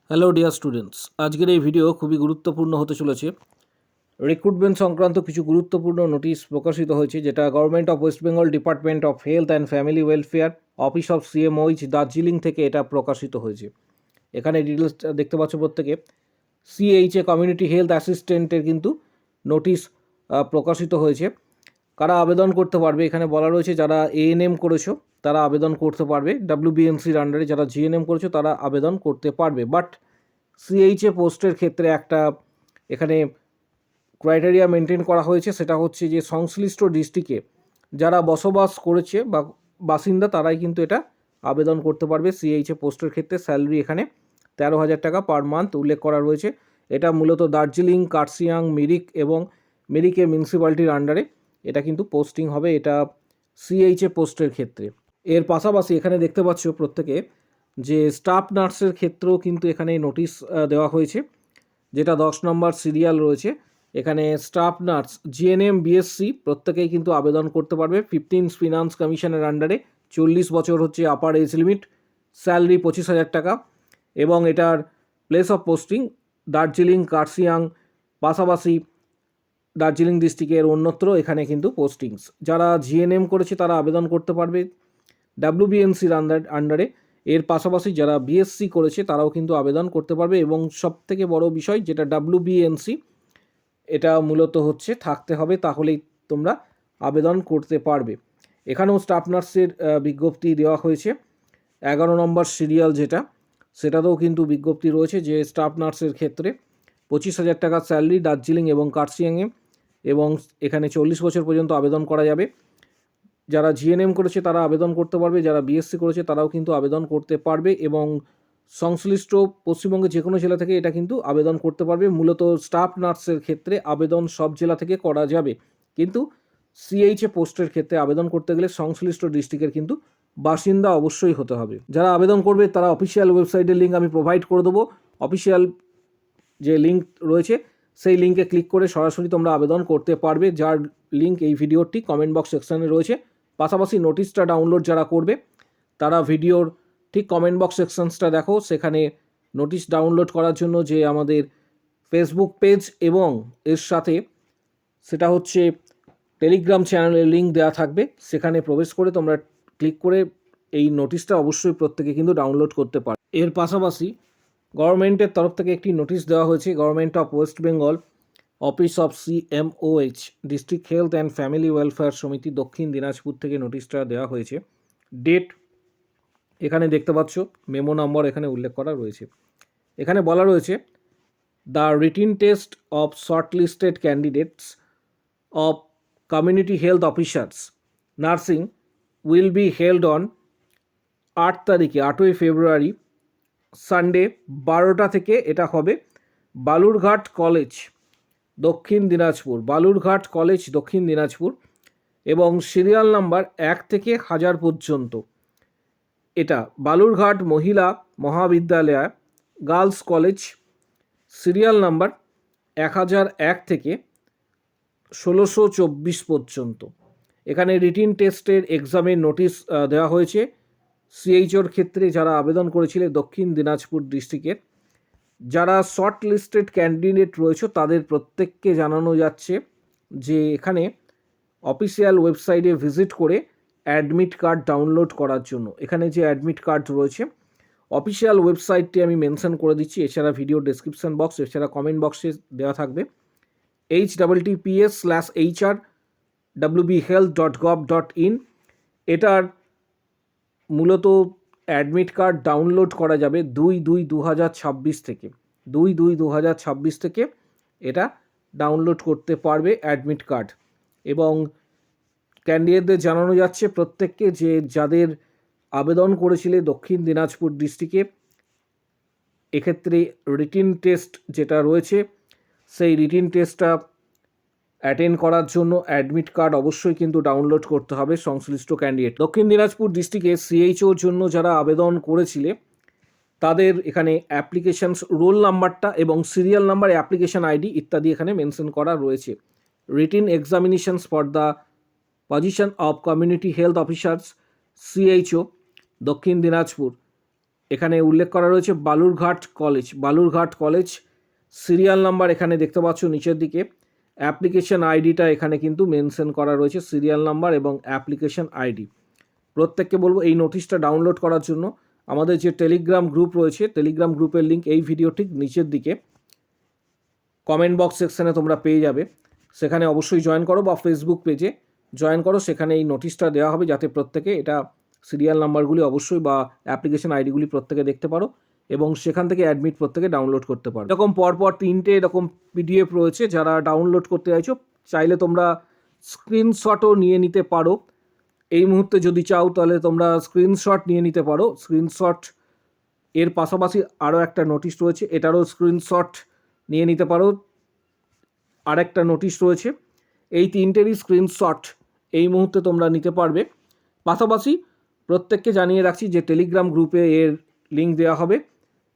Hello dear students, আজকের এই video খুবই গুরুত্বপূর্ণ হতে চলেছে। রিক্রুটমেন্ট সংক্রান্ত কিছু গুরুত্বপূর্ণ নোটিশ প্রকাশিত হয়েছে, যেটা government of West Bengal department of health and family welfare office of CMOH Darjeeling থেকে এটা প্রকাশিত হয়েছে। এখানে ডিটেলসটা দেখতে পাচ্ছ প্রত্যেকে। সিএইচএ কমিউনিটি হেলথ অ্যাসিস্ট্যান্টের কিন্তু নোটিশ প্রকাশিত হয়েছে। কারা আবেদন করতে পারবে এখানে বলা রয়েছে, যারা এএনএম করেছো তারা আবেদন করতে পারবে, ডাব্লিউবিএমসির আন্ডারে যারা জিএনএম করেছো তারা আবেদন করতে পারবে। বাট সিএইচএ পোস্টের ক্ষেত্রে একটা এখানে ক্রাইটেরিয়া মেনটেন করা হয়েছে, সেটা হচ্ছে যে সংশ্লিষ্ট ডিস্ট্রিক্টে যারা বসবাস করেছে বা বাসিন্দা তারাই কিন্তু এটা আবেদন করতে পারবে। সিএইচএ পোস্টের ক্ষেত্রে স্যালারি এখানে 13,000 টাকা পার মান্থ উল্লেখ করা রয়েছে। এটা মূলত দার্জিলিং, কার্শিয়াং, মিরিক এবং মিরিকে মিউনিসিপ্যালিটির আন্ডারে এটা কিন্তু পোস্টিং হবে, এটা সিএইচএ পোস্টের ক্ষেত্রে। এর পাশাপাশি এখানে দেখতে পাচ্ছ প্রত্যেকে যে স্টাফ নার্সের ক্ষেত্রেও কিন্তু এখানে নোটিশ দেওয়া হয়েছে, যেটা 10 নম্বর সিরিয়াল রয়েছে। এখানে স্টাফ নার্স জিএনএম বিএসসি প্রত্যেকেই কিন্তু আবেদন করতে পারবে। 15 ফিনান্স কমিশনের আন্ডারে 40 বছর হচ্ছে আপার এজ লিমিট, স্যালারি 25,000 টাকা এবং এটার place of posting Darjeeling, Kurseong, পাশাপাশি দার্জিলিং ডিস্ট্রিক্টের অন্যত্র এখানে কিন্তু পোস্টিংস। যারা জিএনএম করেছে তারা আবেদন করতে পারবে ডাব্লিউবিএমসির আন্ডারে। এর পাশাপাশি যারা বিএসসি করেছে তারাও কিন্তু আবেদন করতে পারবে এবং সবথেকে বড় বিষয় যেটা ডাব্লিউবিএমসি, এটা মূলত হচ্ছে থাকতে হবে, তাহলেই তোমরা আবেদন করতে পারবে। এখানেও স্টাফ নার্সের বিজ্ঞপ্তি দেওয়া হয়েছে 11 নম্বর সিরিয়াল যেটা, সেটাতেও কিন্তু বিজ্ঞপ্তি রয়েছে যে স্টাফ নার্সের ক্ষেত্রে 25,000 টাকা স্যালারি দার্জিলিং এবং কার্শিয়াংয়ে, এবং এখানে 40 বছর পর্যন্ত আবেদন করা যাবে। যারা জিএনএম করেছে তারা আবেদন করতে পারবে, যারা বিএসসি করেছে তারাও কিন্তু আবেদন করতে পারবে এবং সংশ্লিষ্ট পশ্চিমবঙ্গের যে কোনো জেলা থেকে এটা কিন্তু আবেদন করতে পারবে। মূলত স্টাফ নার্সের ক্ষেত্রে আবেদন সব জেলা থেকে করা যাবে, কিন্তু সিএইচএ পোস্টের ক্ষেত্রে আবেদন করতে গেলে সংশ্লিষ্ট ডিস্ট্রিক্টের কিন্তু বাসিন্দা অবশ্যই হতে হবে। যারা আবেদন করবে তারা অফিসিয়াল ওয়েবসাইটের লিঙ্ক আমি প্রোভাইড করে দেবো। অফিসিয়াল যে লিঙ্ক রয়েছে সেই লিঙ্কে ক্লিক করে সরাসরি তোমরা আবেদন করতে পারবে, যার লিঙ্ক এই ভিডিওটি কমেন্ট বক্স সেকশানে রয়েছে। পাশাপাশি নোটিশটা ডাউনলোড যারা করবে তারা ভিডিওর ঠিক কমেন্ট বক্স সেকশনসটা দেখো, সেখানে নোটিশ ডাউনলোড করার জন্য যে আমাদের ফেসবুক পেজ এবং এর সাথে সেটা হচ্ছে টেলিগ্রাম চ্যানেলের লিঙ্ক দেওয়া থাকবে, সেখানে প্রবেশ করে তোমরা ক্লিক করে এই নোটিশটা অবশ্যই প্রত্যেকে কিন্তু ডাউনলোড করতে পারো। এর পাশাপাশি গভর্নমেন্টের তরফ থেকে একটি নোটিশ দেওয়া হয়েছে, government of West Bengal office of CMOH district health and family welfare সমিতি দক্ষিণ দিনাজপুর থেকে নোটিশটা দেওয়া হয়েছে। ডেট এখানে দেখতে পাচ্ছ, মেমো নম্বর এখানে উল্লেখ করা রয়েছে। এখানে বলা রয়েছে the written test of shortlisted candidates of community health officers nursing will be held on 8 তারিখে 8ই ফেব্রুয়ারি সানডে 12টা থেকে এটা হবে বালুরঘাট কলেজ দক্ষিণ দিনাজপুর, বালুরঘাট কলেজ দক্ষিণ দিনাজপুর, এবং সিরিয়াল নাম্বার 1 থেকে 1000 পর্যন্ত। এটা বালুরঘাট মহিলা মহাবিদ্যালয় গার্লস কলেজ, সিরিয়াল নাম্বার 1001 থেকে 1624 পর্যন্ত। এখানে রিটিন টেস্টের এক্সামের নোটিশ দেওয়া হয়েছে সিএইচওর ক্ষেত্রে যারা আবেদন করেছিলেন দক্ষিণ দিনাজপুর ডিস্ট্রিক্টের। যারা শর্ট লিস্টেড ক্যান্ডিডেট রয়েছে তাদের প্রত্যেককে জানানো যাচ্ছে যে এখানে অফিসিয়াল ওয়েবসাইটে ভিজিট করে অ্যাডমিট কার্ড ডাউনলোড করার জন্য, এখানে যে অ্যাডমিট কার্ড রয়েছে অফিসিয়াল ওয়েবসাইটটি আমি মেনশন করে দিচ্ছি, এছাড়া ভিডিও ডেসক্রিপশন বক্স এছাড়া কমেন্ট বক্সে দেওয়া থাকবে https://hrwbhealth.gov.in। এটার মূলত অ্যাডমিট কার্ড ডাউনলোড করা যাবে 2/2/2026 থেকে, 2/2/2026 থেকে এটা ডাউনলোড করতে পারবে অ্যাডমিট কার্ড। এবং ক্যান্ডিডেটদের জানানো যাচ্ছে প্রত্যেককে যে যাদের আবেদন করেছিলে দক্ষিণ দিনাজপুর ডিস্ট্রিক্টে, এক্ষেত্রে রিটিন টেস্ট যেটা রয়েছে সেই রিটিন টেস্টটা অ্যাটেন্ড করার জন্য অ্যাডমিট কার্ড অবশ্যই কিন্তু ডাউনলোড করতে হবে সংশ্লিষ্ট ক্যান্ডিডেট। দক্ষিণ দিনাজপুর ডিস্ট্রিক্টে সিএইচওর জন্য যারা আবেদন করেছিলে তাদের এখানে অ্যাপ্লিকেশানস রোল নাম্বারটা এবং সিরিয়াল নাম্বার, অ্যাপ্লিকেশান আইডি ইত্যাদি এখানে মেনশন করা রয়েছে। Written examinations for the position of community health officers CHO দক্ষিণ দিনাজপুর এখানে উল্লেখ করা রয়েছে বালুরঘাট কলেজ সিরিয়াল নাম্বার এখানে দেখতে পাচ্ছ নিচের দিকে। অ্যাপ্লিকেশন আইডিটা এখানে কিন্তু মেনশন করা রয়েছে, সিরিয়াল নাম্বার এবং অ্যাপ্লিকেশন আইডি। প্রত্যেককে বলবো এই নোটিশটা ডাউনলোড করার জন্য আমাদের যে টেলিগ্রাম গ্রুপ রয়েছে, টেলিগ্রাম গ্রুপের লিঙ্ক এই ভিডিও ঠিক নিচের দিকে কমেন্ট বক্স সেকশানে তোমরা পেয়ে যাবে। সেখানে অবশ্যই জয়েন করো, বা ফেসবুক পেজে জয়েন করো, সেখানে এই নোটিশটা দেওয়া হবে যাতে প্রত্যেকে এটা সিরিয়াল নাম্বারগুলি অবশ্যই বা অ্যাপ্লিকেশন আইডিগুলি প্রত্যেকে দেখতে পারো এবং সেখান থেকে অ্যাডমিট প্রত্যেকে ডাউনলোড করতে পারো। এরকম পরপর 3টে এরকম পিডিএফ রয়েছে, যারা ডাউনলোড করতে চাইছো চাইলে তোমরা স্ক্রিনশটও নিয়ে নিতে পারো। এই মুহূর্তে যদি চাও তাহলে তোমরা স্ক্রিনশট নিয়ে নিতে পারো। স্ক্রিনশট এর পাশাপাশি আরও একটা নোটিশ রয়েছে, এটারও স্ক্রিনশট নিয়ে নিতে পারো। আরেকটা নোটিশ রয়েছে, এই 3টেরই স্ক্রিনশট এই মুহূর্তে তোমরা নিতে পারবে। পাশাপাশি প্রত্যেককে জানিয়ে রাখছি যে টেলিগ্রাম গ্রুপে এর লিঙ্ক দেওয়া হবে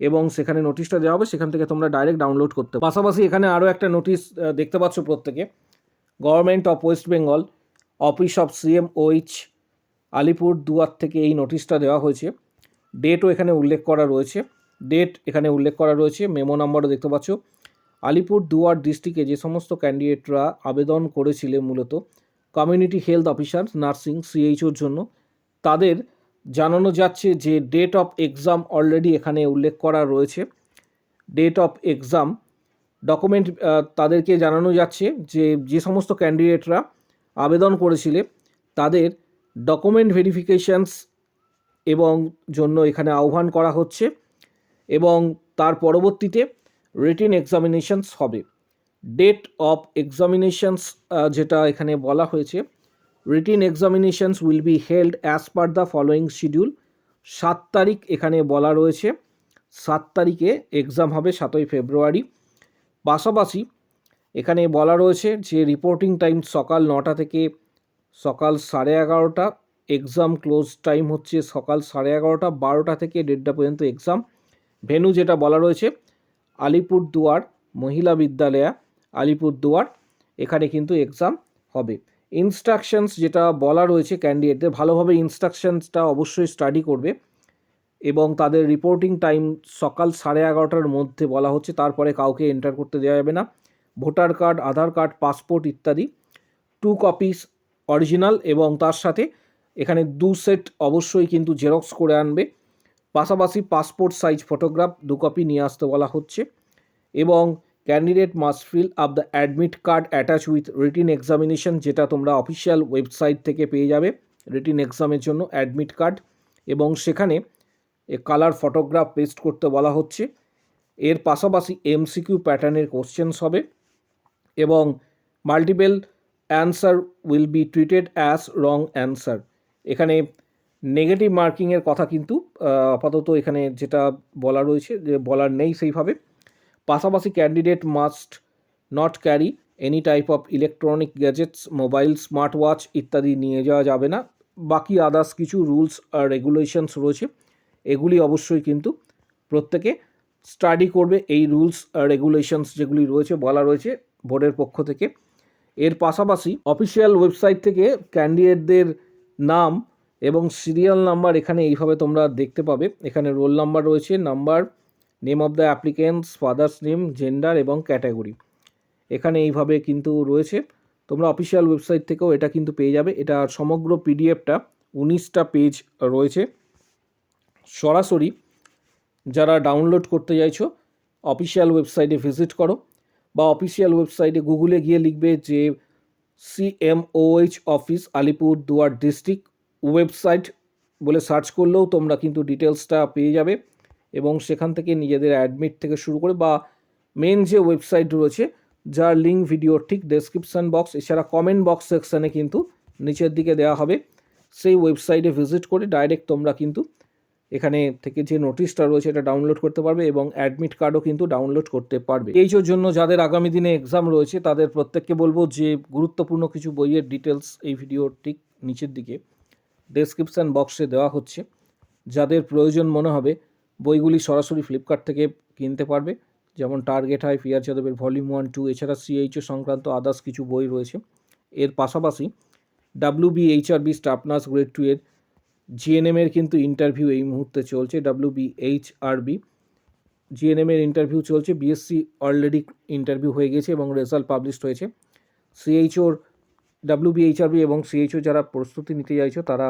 এবং সেখানে নোটিশটা দেওয়া হবে, সেখান থেকে তোমরা ডাইরেক্ট ডাউনলোড করতে। পাশাপাশি এখানে আরও একটা নোটিশ দেখতে পাচ্ছ প্রত্যেকে, government of West Bengal, office of CMOH Alipurduar থেকে এই নোটিশটা দেওয়া হয়েছে। ডেটও এখানে উল্লেখ করা রয়েছে, মেমো নাম্বারও দেখতে পাচ্ছ। আলিপুরদুয়ার ডিস্ট্রিক্টে যে সমস্ত ক্যান্ডিডেটরা আবেদন করেছিলেন মূলত কমিউনিটি হেলথ অফিসার নার্সিং CHOর জন্য, তাদের জানানো যাচ্ছে যে ডেট অফ এক্সাম অলরেডি এখানে উল্লেখ করা রয়েছে। ডেট অফ এক্সাম ডকুমেন্ট তাদেরকে জানানো যাচ্ছে যে সমস্ত ক্যান্ডিডেটরা আবেদন করেছিলে তাদের ডকুমেন্ট ভেরিফিকেশানস এবং জন্য এখানে আহ্বান করা হচ্ছে এবং তার পরবর্তীতে রিটিন এক্সামিনেশনস হবে। ডেট অফ এক্সামিনেশনস যেটা এখানে বলা হয়েছে, written examinations will be held as per the following schedule. 7 তারিখ এখানে বলা রয়েছে, 7 তারিখে এক্সাম হবে, 7ই ফেব্রুয়ারি। পাশাপাশি এখানে বলা রয়েছে যে রিপোর্টিং টাইম সকাল 9টা থেকে সকাল 11:30, এক্সাম ক্লোজ টাইম হচ্ছে সকাল 11:30, 12টা থেকে 1:30 পর্যন্ত এক্সাম। ভেন্যু যেটা বলা রয়েছে আলিপুরদুয়ার মহিলা বিদ্যালয়া আলিপুরদুয়ার, এখানে কিন্তু এক্সাম হবে। ইনস্ট্রাকশনস যেটা বলা রয়েছে ক্যান্ডিডেটদের, ভালোভাবে ইনস্ট্রাকশনসটা অবশ্যই স্টাডি করবে এবং তাদের রিপোর্টিং টাইম সকাল 11:30টার মধ্যে বলা হচ্ছে, তারপরে কাউকে এন্টার করতে দেওয়া যাবে না। ভোটার কার্ড, আধার কার্ড, পাসপোর্ট ইত্যাদি 2 কপিস অরিজিনাল এবং তার সাথে এখানে 2 সেট অবশ্যই কিন্তু জেরক্স করে আনবে। পাশাপাশি পাসপোর্ট সাইজ ফটোগ্রাফ 2 কপি নিয়ে আসতে বলা হচ্ছে এবং candidate must fill up the admit card attach with written examination, যেটা তোমরা অফিসিয়াল ওয়েবসাইট থেকে পেয়ে যাবে রিটিন এক্সামের জন্য অ্যাডমিট কার্ড, এবং সেখানে কালার ফটোগ্রাফ পেস্ট করতে বলা হচ্ছে। এর পাশাপাশি MCQ প্যাটার্নের কোশ্চেন্স হবে এবং multiple answer will be treated as wrong answer. এখানে নেগেটিভ মার্কিংয়ের কথা কিন্তু আপাতত এখানে যেটা বলা রয়েছে যে বলার নেই সেইভাবে। পাশাপাশি candidate must not carry any type of electronic gadgets, mobile, smart watch ইত্যাদি নিয়ে যাওয়া যাবে না। বাকি আদার্স কিছু রুলস আর রেগুলেশনস রয়েছে, এগুলি অবশ্যই কিন্তু প্রত্যেকে স্টাডি করবে। এই রুলস আর রেগুলেশনস যেগুলি রয়েছে বলা রয়েছে বোর্ডের পক্ষ থেকে। এর পাশাপাশি অফিসিয়াল ওয়েবসাইট থেকে ক্যান্ডিডেটদের নাম এবং সিরিয়াল নাম্বার এখানে এইভাবে তোমরা দেখতে পাবে। এখানে রোল নাম্বার রয়েছে, number, name of the applicants, father's name, gender এবং ক্যাটাগরি এখানে এইভাবে কিন্তু রয়েছে। তোমরা অফিসিয়াল ওয়েবসাইট থেকেও এটা কিন্তু পেয়ে যাবে। এটা সমগ্র পিডিএফটা 19টা পেজ রয়েছে। সরাসরি যারা ডাউনলোড করতে চাইছো অফিসিয়াল ওয়েবসাইটে ভিজিট করো, বা অফিসিয়াল ওয়েবসাইটে গুগলে গিয়ে লিখবে যে CMOH office Alipurduar district website বলে সার্চ করলেও তোমরা কিন্তু ডিটেলসটা পেয়ে যাবে এবং সেখান থেকে নিজেদের অ্যাডমিট থেকে শুরু করে বা মেন যে ওয়েবসাইট রয়েছে যার লিঙ্ক ভিডিওর ঠিক ডেসক্রিপশান বক্স এছাড়া কমেন্ট বক্স সেকশানে কিন্তু নিচের দিকে দেওয়া হবে। সেই ওয়েবসাইটে ভিজিট করে ডাইরেক্ট তোমরা কিন্তু এখানে থেকে যে নোটিশটা রয়েছে এটা ডাউনলোড করতে পারবে এবং অ্যাডমিট কার্ডও কিন্তু ডাউনলোড করতে পারবে। এই জন্য যাদের আগামী দিনে এক্সাম রয়েছে তাদের প্রত্যেককে বলবো যে গুরুত্বপূর্ণ কিছু বইয়ের ডিটেলস এই ভিডিওর ঠিক নিচের দিকে ডেসক্রিপশান বক্সে দেওয়া হচ্ছে। যাদের প্রয়োজন মনে হবে বইগুলি সরাসরি ফ্লিপকার্ট থেকে কিনতে পারবে, যেমন টার্গেট হাই, পিয়ার যাদবের ভলিউম 1, 2, এছাড়া CHO সংক্রান্ত আদার্স কিছু বই রয়েছে। এর পাশাপাশি WBHRB স্টাফ নার্স গ্রেড 2 এর জিএনএমের কিন্তু ইন্টারভিউ এই মুহূর্তে চলছে, WBHRB জিএনএমের ইন্টারভিউ চলছে। বিএসসি অলরেডি ইন্টারভিউ হয়ে গেছে এবং রেজাল্ট পাবলিশড হয়েছে। সিএইচওর WBHRB এবং সিএইচও যারা প্রস্তুতি নিতে চাইছো তারা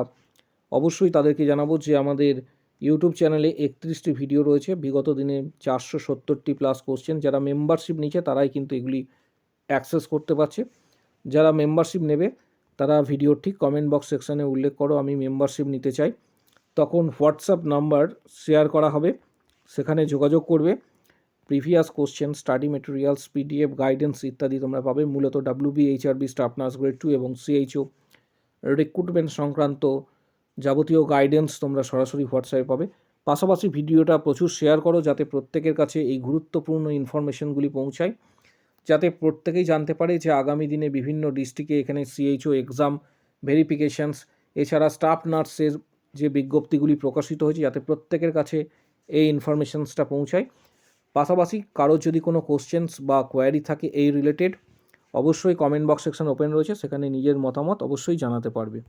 অবশ্যই তাদেরকে জানাবো যে আমাদের ইউটিউব চ্যানেলে 31টি ভিডিও রয়েছে, বিগত দিনে 470টি প্লাস কোশ্চেন। যারা মেম্বারশিপ নিচ্ছে তারাই কিন্তু এগুলি অ্যাক্সেস করতে পারছে। যারা মেম্বারশিপ নেবে তারা ভিডিওর ঠিক কমেন্ট বক্স সেকশানে উল্লেখ করো আমি মেম্বারশিপ নিতে চাই, তখন হোয়াটসঅ্যাপ নাম্বার শেয়ার করা হবে, সেখানে যোগাযোগ করবে। Previous question, study materials, PDF guidance ইত্যাদি তোমরা পাবে। মূলত WBHRB স্টাফ নার্স গ্রেড 2 এবং সিএইচও রিক্রুটমেন্ট সংক্রান্ত যাবতীয় গাইডেন্স তোমরা সরাসরি হোয়াটসঅ্যাপে পাবে। পাশাপাশি ভিডিওটা প্রচুর শেয়ার করো যাতে প্রত্যেকের কাছে এই গুরুত্বপূর্ণ ইনফরমেশনগুলি পৌঁছায়, যাতে প্রত্যেকেই জানতে পারে যে আগামী দিনে বিভিন্ন ডিস্ট্রিক্টে এখানে সিএইচও এক্সাম ভেরিফিকেশানস, এছাড়া স্টাফ নার্সের যে বিজ্ঞপ্তিগুলি প্রকাশিত হয়েছে, যাতে প্রত্যেকের কাছে এই ইনফরমেশানসটা পৌঁছায়। পাশাপাশি কারো যদি কোনো কোশ্চেন্স বা কোয়ারি থাকে এই রিলেটেড, অবশ্যই কমেন্ট বক্স সেকশন ওপেন রয়েছে, সেখানে নিজের মতামত অবশ্যই জানাতে পারবে।